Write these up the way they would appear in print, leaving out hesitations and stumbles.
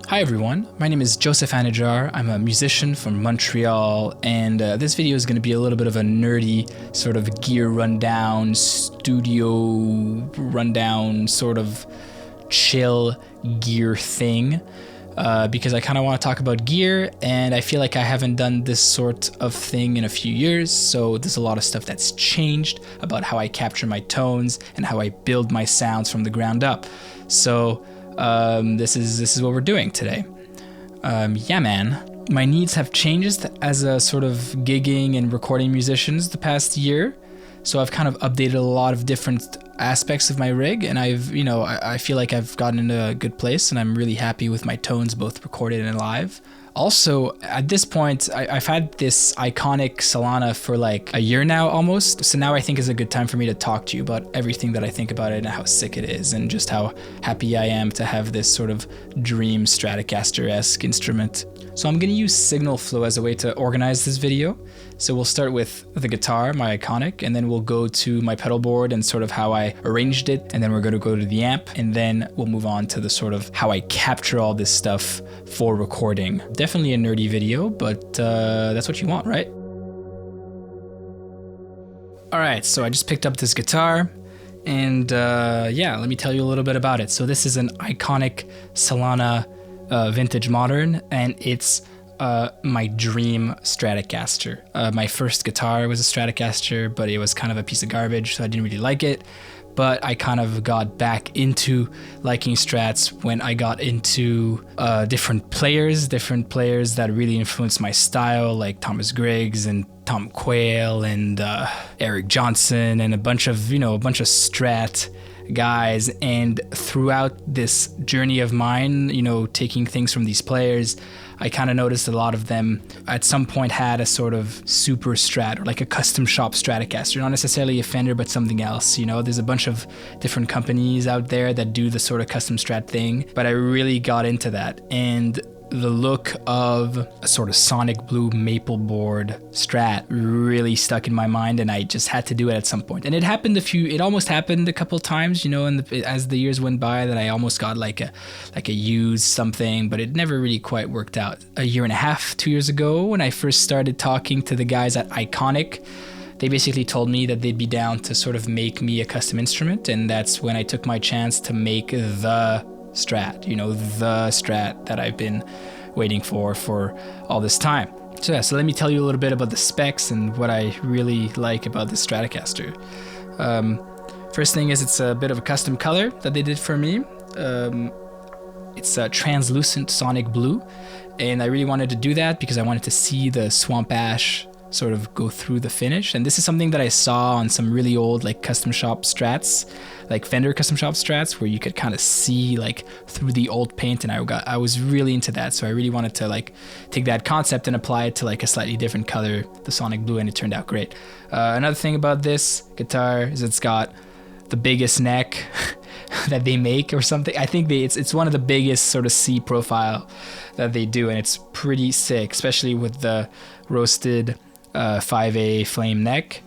Hi everyone, my name is Joseph Anajar. I'm a musician from Montreal, and this video is going to be a little bit of a nerdy sort of gear rundown, studio rundown, sort of chill gear thing, because I kind of want to talk about gear, and I feel like I haven't done this sort of thing in a few years, so there's a lot of stuff that's changed about how I capture my tones and how I build my sounds from the ground up. So this is what we're doing today. Yeah, man. My needs have changed as a sort of gigging and recording musicians the past year. So I've kind of updated a lot of different aspects of my rig, and I feel like I've gotten into a good place, and I'm really happy with my tones, both recorded and live. Also, at this point, I've had this iconic Solana for like a year now almost, so now I think is a good time for me to talk to you about everything that I think about it and how sick it is, and just how happy I am to have this sort of dream Stratocaster-esque instrument. So I'm going to use signal flow as a way to organize this video. So we'll start with the guitar, my iconic, and then we'll go to my pedal board and sort of how I arranged it, and then we're going to go to the amp, and then we'll move on to the sort of how I capture all this stuff for recording. Definitely a nerdy video, but that's what you want, right? Alright, so I just picked up this guitar, and yeah, let me tell you a little bit about it. So this is an iconic Solana vintage modern, and it's my dream Stratocaster. My first guitar was a Stratocaster, but it was kind of a piece of garbage, so I didn't really like it. But I kind of got back into liking Strats when I got into different players that really influenced my style, like Thomas Griggs and Tom Quayle and Eric Johnson and a bunch of Strat guys. And throughout this journey of mine, taking things from these players, I kind of noticed a lot of them at some point had a sort of super Strat, or like a custom shop Stratocaster, not necessarily a Fender, but something else. There's a bunch of different companies out there that do the sort of custom Strat thing, but I really got into that. And the look of a sort of sonic blue maple board Strat really stuck in my mind, and I just had to do it at some point. And it almost happened a couple times, as the years went by, that I almost got like a used something, but it never really quite worked out. A year and a half, 2 years ago, when I first started talking to the guys at Iconic, they basically told me that they'd be down to sort of make me a custom instrument, and that's when I took my chance to make the Strat, the Strat that I've been waiting for all this time. So let me tell you a little bit about the specs and what I really like about this Stratocaster. First thing is, it's a bit of a custom color that they did for me. It's a translucent sonic blue, and I really wanted to do that because I wanted to see the swamp ash sort of go through the finish. And this is something that I saw on some really old like custom shop Strats, like Fender custom shop Strats, where you could kind of see like through the old paint, and I was really into that. So I really wanted to like take that concept and apply it to like a slightly different color, the sonic blue, and it turned out great. Another thing about this guitar is it's got the biggest neck that they make or something. I think it's one of the biggest sort of C profile that they do, and it's pretty sick, especially with the roasted 5A flame neck.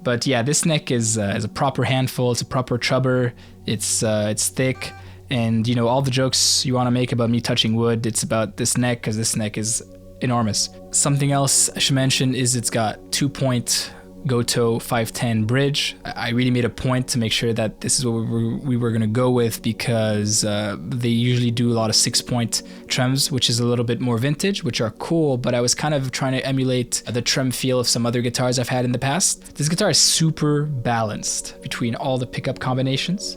But yeah, this neck is a proper handful. It's a proper chubber. It's thick, and all the jokes you want to make about me touching wood, it's about this neck, because this neck is enormous. Something else I should mention is it's got 2-point Goto 510 bridge. I really made a point to make sure that this is what we were going to go with, because they usually do a lot of 6-point trems, which is a little bit more vintage, which are cool, but I was kind of trying to emulate the trem feel of some other guitars I've had in the past. This guitar is super balanced between all the pickup combinations,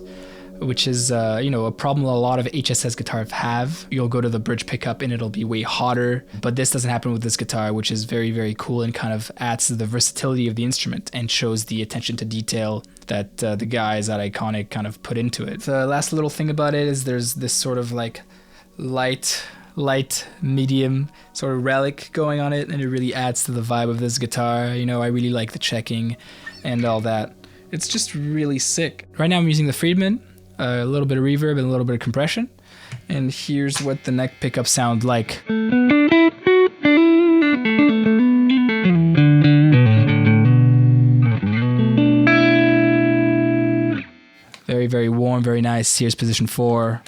which is a problem a lot of HSS guitars have. You'll go to the bridge pickup and it'll be way hotter, but this doesn't happen with this guitar, which is very, very cool and kind of adds to the versatility of the instrument and shows the attention to detail that the guys at Iconic kind of put into it. The last little thing about it is there's this sort of like light medium sort of relic going on it, and it really adds to the vibe of this guitar. I really like the checking and all that. It's just really sick. Right now I'm using the Friedman, a little bit of reverb and a little bit of compression, and here's what the neck pickups sound like. Very, very warm, very nice. Here's position 4.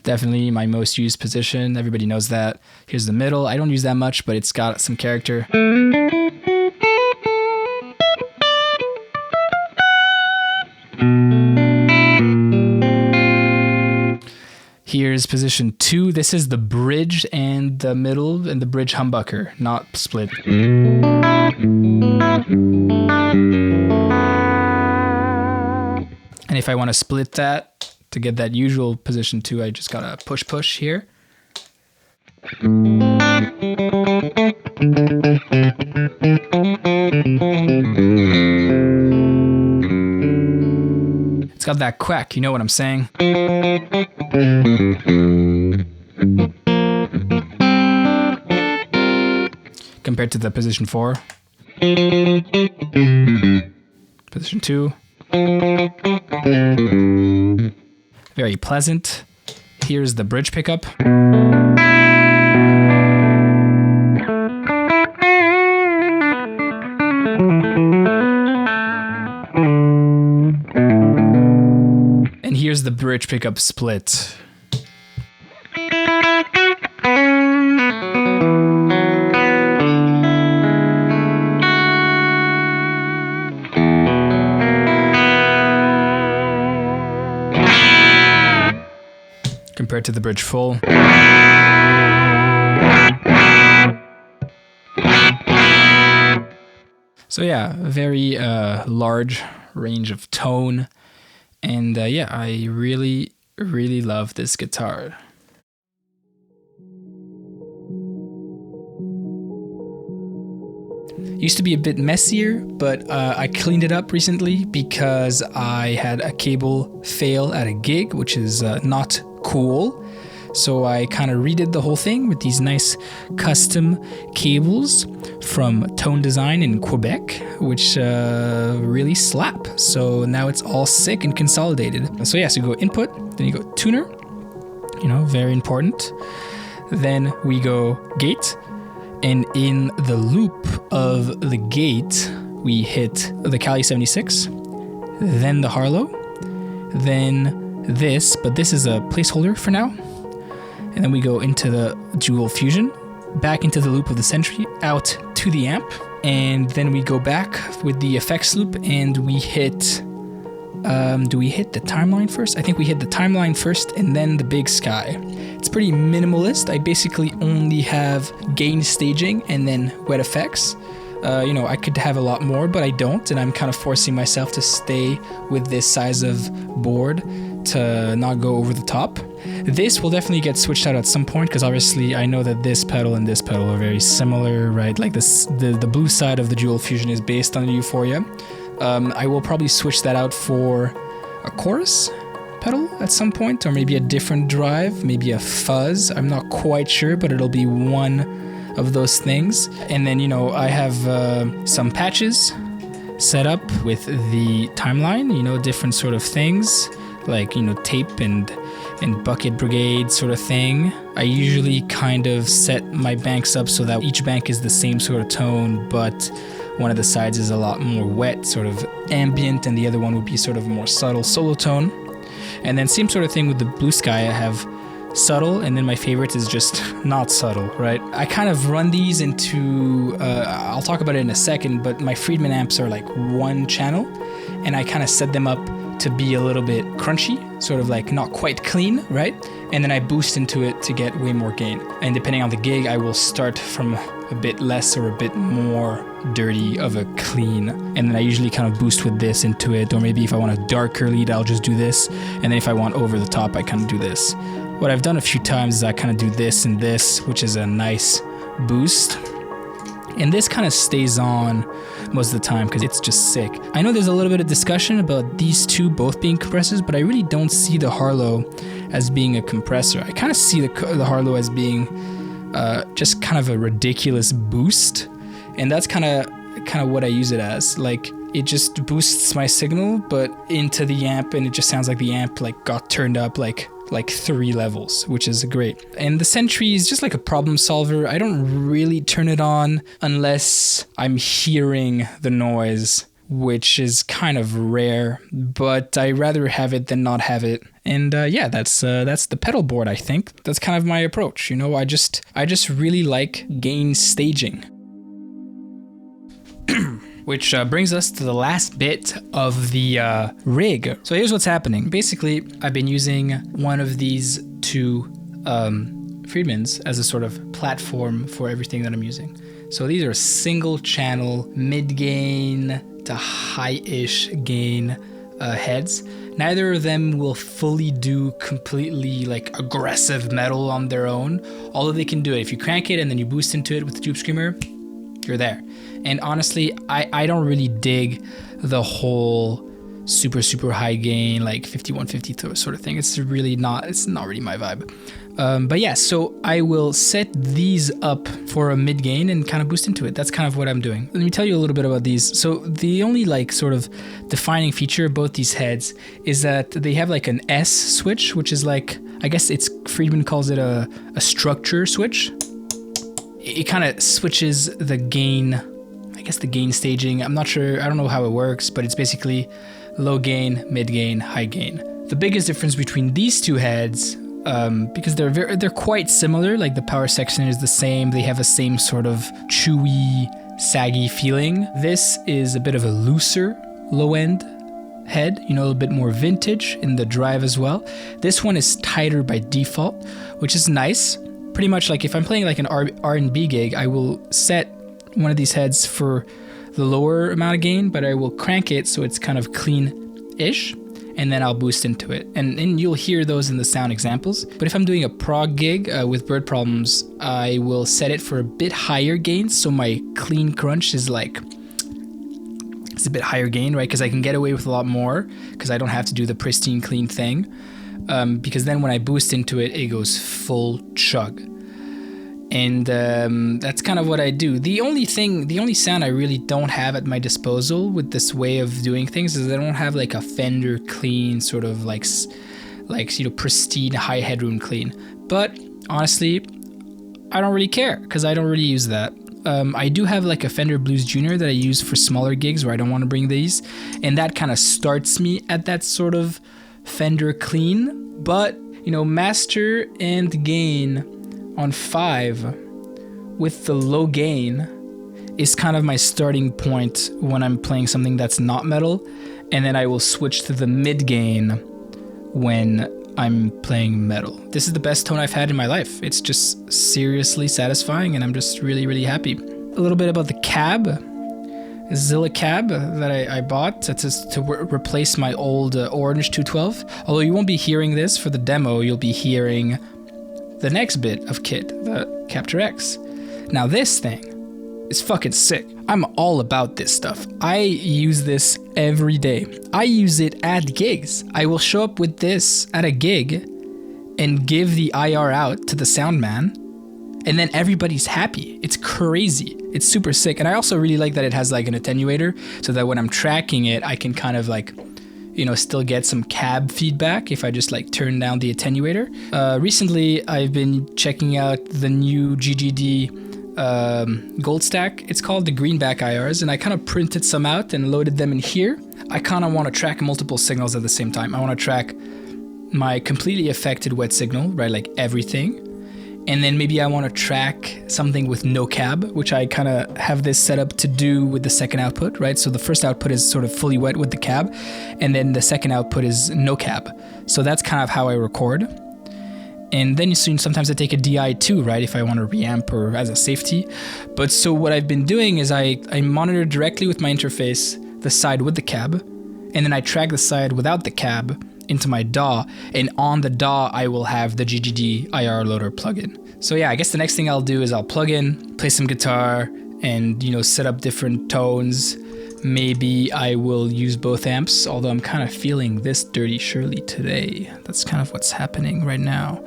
Definitely my most used position. Everybody knows that. Here's the middle. I don't use that much, but it's got some character. Here's position 2. This is the bridge and the middle and the bridge humbucker, not split. And if I want to split that to get that usual position 2, I just gotta push here. It's got that quack, you know what I'm saying? Compared to the position 4. Position 2. Very pleasant. Here's the bridge pickup. And here's the bridge pickup split. Compared to the bridge full. So yeah, a very large range of tone. And yeah, I really love this guitar. Used to be a bit messier, but I cleaned it up recently because I had a cable fail at a gig, which is not cool. So I kind of redid the whole thing with these nice custom cables from Tone Design in Quebec, which really slap. So now it's all sick and consolidated. So yeah, so you go input, then you go tuner, you know, very important. Then we go gate, and in the loop of the gate, we hit the Cali 76, then the Harlow, then this, but this is a placeholder for now. And then we go into the dual fusion, back into the loop of the Sentry, out to the amp, and then we go back with the effects loop and we hit, do we hit the timeline first? I think we hit the timeline first and then the big sky. It's pretty minimalist. I basically only have gain staging and then wet effects. You know, I could have a lot more, but I don't, and I'm kind of forcing myself to stay with this size of board to not go over the top. This will definitely get switched out at some point because obviously I know that this pedal and this pedal are very similar, right? Like this, the blue side of the dual fusion is based on the Euphoria. I will probably switch that out for a chorus pedal at some point, or maybe a different drive, maybe a fuzz. I'm not quite sure, but it'll be one of those things. And then, you know, I have some patches set up with the timeline, you know, different sort of things like, you know, tape and bucket brigade sort of thing. I usually kind of set my banks up so that each bank is the same sort of tone, but one of the sides is a lot more wet, sort of ambient, and the other one would be sort of more subtle solo tone. And then same sort of thing with the blue sky. I have subtle, and then my favorite is just not subtle, right? I kind of run these into, I'll talk about it in a second, but my Friedman amps are like one channel, and I kind of set them up to be a little bit crunchy, sort of like not quite clean, right? And then I boost into it to get way more gain. And depending on the gig, I will start from a bit less or a bit more dirty of a clean. And then I usually kind of boost with this into it, or maybe if I want a darker lead, I'll just do this. And then if I want over the top, I kind of do this. What I've done a few times is I kind of do this and this, which is a nice boost. And this kind of stays on most of the time because it's just sick. I know there's a little bit of discussion about these two both being compressors, but I really don't see the Harlow as being a compressor. I kind of see the Harlow as being just kind of a ridiculous boost. And that's kind of what I use it as. Like, it just boosts my signal, but into the amp, and it just sounds like the amp like got turned up like 3 levels, which is great. And the Sentry is just like a problem solver. I don't really turn it on unless I'm hearing the noise which is kind of rare, but I rather have it than not have it. And yeah, that's the pedal board. I think that's kind of my approach. You know, I just really like gain staging. Which brings us to the last bit of the rig. So here's what's happening. Basically, I've been using one of these two Friedmans as a sort of platform for everything that I'm using. So these are single channel mid-gain to high-ish gain heads. Neither of them will fully do completely like aggressive metal on their own, although they can do it. If you crank it and then you boost into it with the Tube Screamer, you're there. And honestly, I don't really dig the whole super high gain, like 5150 sort of thing. It's not really my vibe. But yeah, so I will set these up for a mid gain and kind of boost into it. That's kind of what I'm doing. Let me tell you a little bit about these. So the only like sort of defining feature of both these heads is that they have like an S switch, which is like, I guess Friedman calls it a structure switch. It kind of switches the gain, I guess the gain staging. I'm not sure, I don't know how it works, but it's basically low gain, mid gain, high gain. The biggest difference between these two heads, because they're quite similar, like the power section is the same, they have the same sort of chewy, saggy feeling. This is a bit of a looser low end head, you know, a little bit more vintage in the drive as well. This one is tighter by default, which is nice. Pretty much like if I'm playing like an R&B gig, I will set one of these heads for the lower amount of gain, but I will crank it so it's kind of clean-ish, and then I'll boost into it. And you'll hear those in the sound examples. But if I'm doing a prog gig with Bird Problems, I will set it for a bit higher gain, so my clean crunch is like, it's a bit higher gain, right? Because I can get away with a lot more, because I don't have to do the pristine clean thing. Because then when I boost into it, it goes full chug. And that's kind of what I do. The only sound I really don't have at my disposal with this way of doing things is I don't have like a Fender clean, sort of like you know, pristine high headroom clean. But honestly, I don't really care because I don't really use that. I do have like a Fender Blues Junior that I use for smaller gigs where I don't want to bring these, and that kind of starts me at that sort of Fender clean. But you know, master and gain on 5 with the low gain is kind of my starting point when I'm playing something that's not metal, and then I will switch to the mid gain when I'm playing metal. This is the best tone I've had in my life. It's just seriously satisfying, and I'm just really happy. A little bit about the cab. Zilla cab that I bought to replace my old Orange 212. Although you won't be hearing this for the demo, you'll be hearing the next bit of kit, the Capture X. Now this thing is fucking sick. I'm all about this stuff. I use this every day. I use it at gigs. I will show up with this at a gig and give the IR out to the sound man, and then everybody's happy. It's crazy. It's super sick. And I also really like that it has like an attenuator, so that when I'm tracking it, I can kind of like, you know, still get some cab feedback if I just like turn down the attenuator. Recently, I've been checking out the new GGD Gold Stack. It's called the Greenback IRs, and I kind of printed some out and loaded them in here. I kind of want to track multiple signals at the same time. I want to track my completely affected wet signal, right, like everything. And then maybe I want to track something with no cab, which I kind of have this set up to do with the second output, right? So the first output is sort of fully wet with the cab, and then the second output is no cab. So that's kind of how I record. And then sometimes I take a DI too, right? If I want to reamp or as a safety. But so what I've been doing is I monitor directly with my interface the side with the cab, and then I track the side without the cab into my DAW, and on the DAW I will have the GGD IR loader plugin. So yeah, I guess the next thing I'll do is I'll plug in, play some guitar, and you know, set up different tones. Maybe I will use both amps, although I'm kind of feeling this Dirty Shirley today. That's kind of what's happening right now.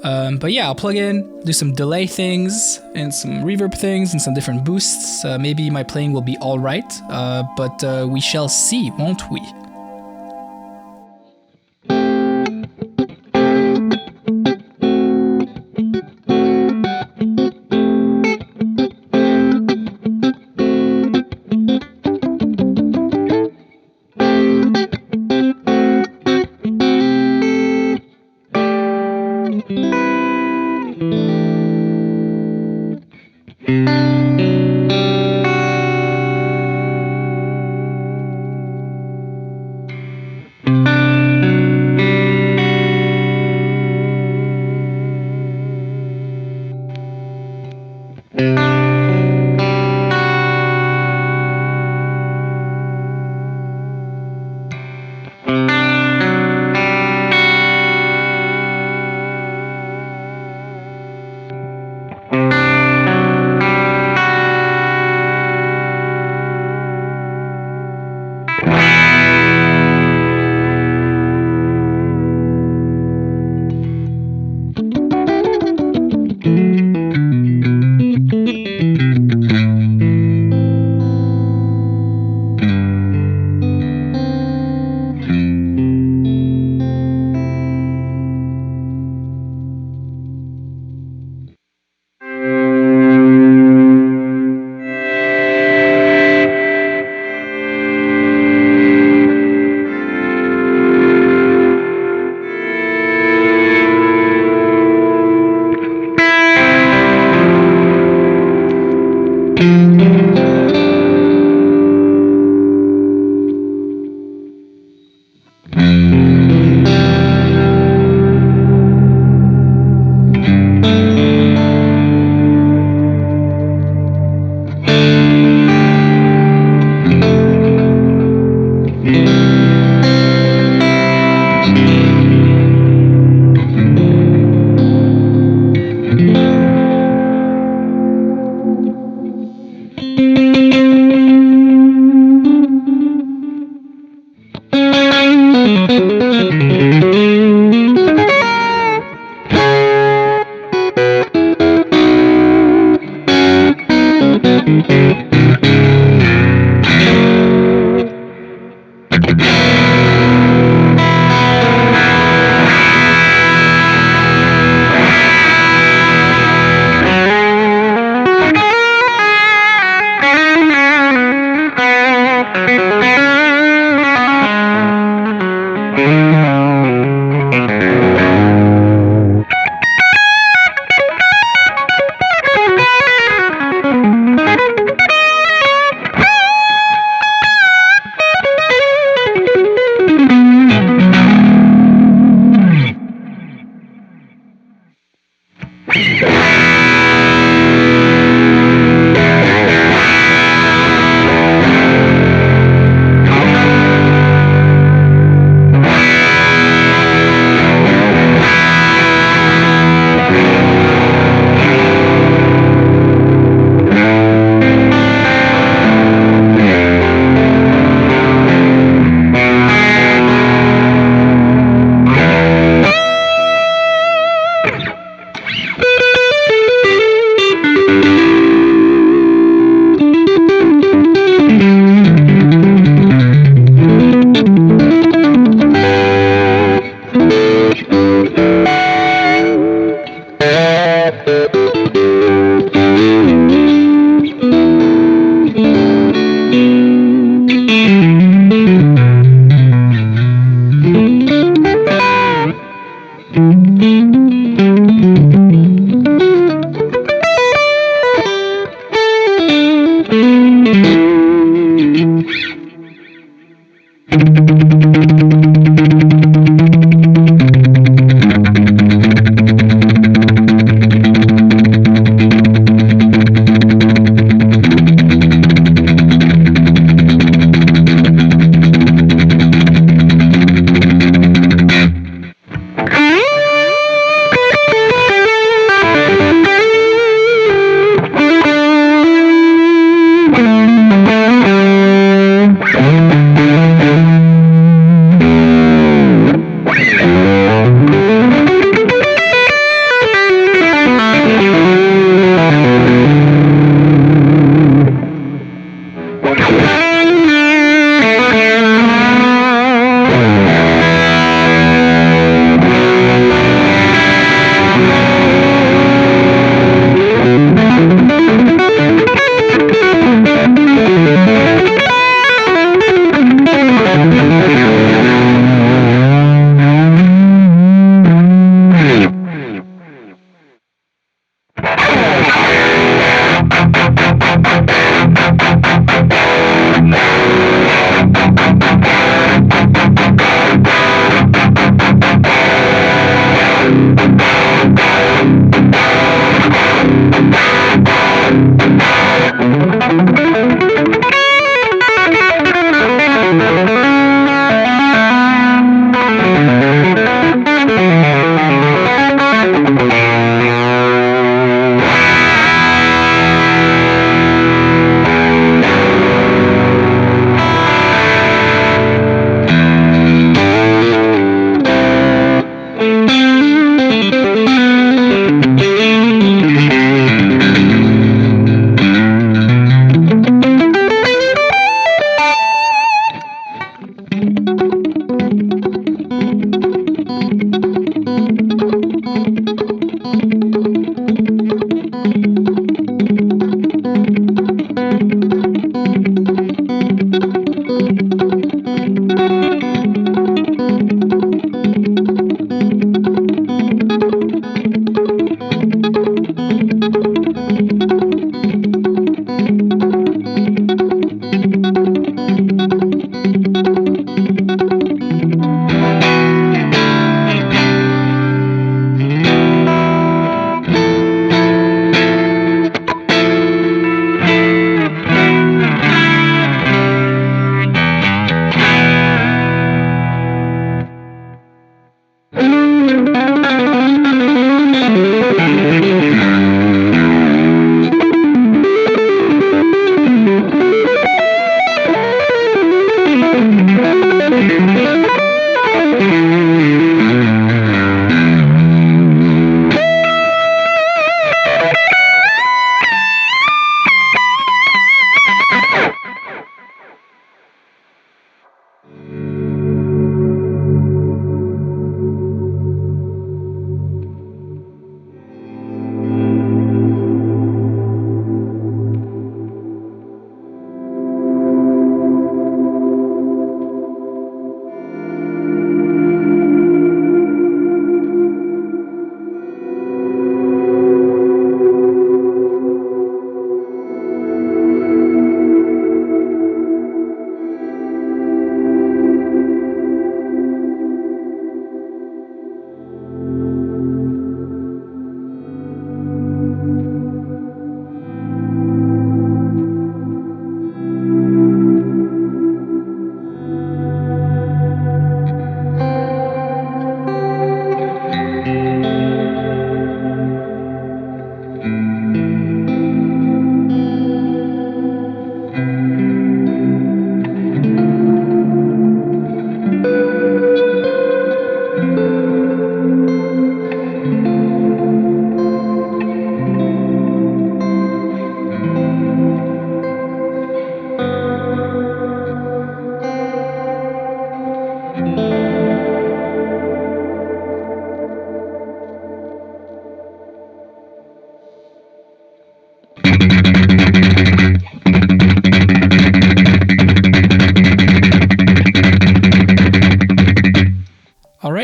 But yeah, I'll plug in, do some delay things and some reverb things and some different boosts. Maybe my playing will be all right, but we shall see, won't we?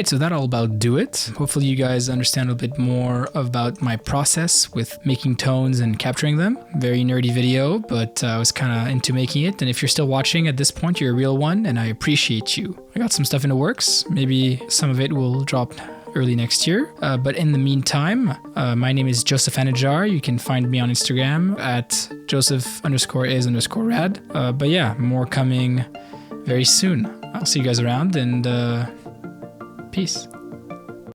right, so that'll about do it. Hopefully you guys understand a bit more about my process with making tones and capturing them. Very nerdy video, but I was kind of into making it. And if you're still watching at this point, you're a real one, and I appreciate you. I got some stuff in the works. Maybe some of it will drop early next year. But in the meantime, my name is Joseph Anajar. You can find me on Instagram at Joseph_is_rad. But yeah, more coming very soon. I'll see you guys around, and peace.